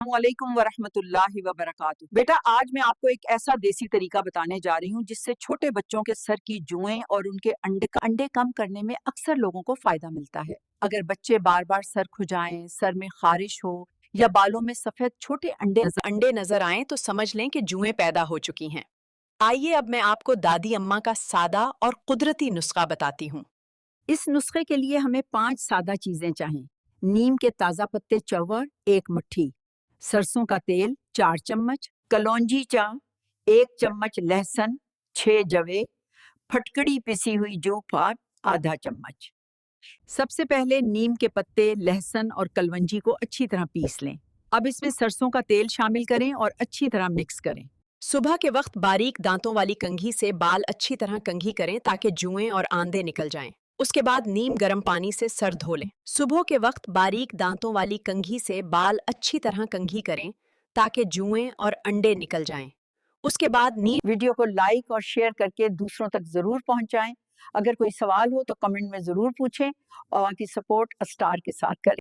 अस्सलामुअलैकुम वरहमतुल्लाहि वबरकातुहू। बेटा, आज मैं आपको एक ऐसा देसी तरीका बताने जा रही हूँ जिससे छोटे बच्चों के सर की जुएं और उनके अंडे कम करने में अक्सर लोगों को फायदा मिलता है। अगर बच्चे बार बार सर खुजाएं, सर में खारिश हो या बालों में सफेद छोटे अंडे नजर आएं तो समझ लें कि जुएं पैदा हो चुकी हैं। आइए अब मैं आपको दादी अम्मा का सादा और कुदरती नुस्खा बताती हूँ। इस नुस्खे के लिए हमें 5 सादा चीजें चाहिए। नीम के ताजा पत्ते चौवर 1 मुट्ठी, सरसों का तेल 4 चम्मच, कलौंजी चाय 1 चम्मच, लहसुन 6 जवे, फटकड़ी पिसी हुई जूफार आधा चम्मच। सबसे पहले नीम के पत्ते, लहसुन और कलवंजी को अच्छी तरह पीस लें। अब इसमें सरसों का तेल शामिल करें और अच्छी तरह मिक्स करें। सुबह के वक्त बारीक दांतों वाली कंघी से बाल अच्छी तरह कंघी करें ताकि जुएं और आंदे निकल जाएं। उसके बाद नीम गर्म पानी से सर धो लें। सुबह के वक्त बारीक दांतों वाली कंघी से बाल अच्छी तरह कंघी करें ताकि जुएं और अंडे निकल जाएं। उसके बाद वीडियो को लाइक और शेयर करके दूसरों तक जरूर पहुंचाएं। अगर कोई सवाल हो तो कमेंट में जरूर पूछें और आपकी सपोर्ट स्टार के साथ करें।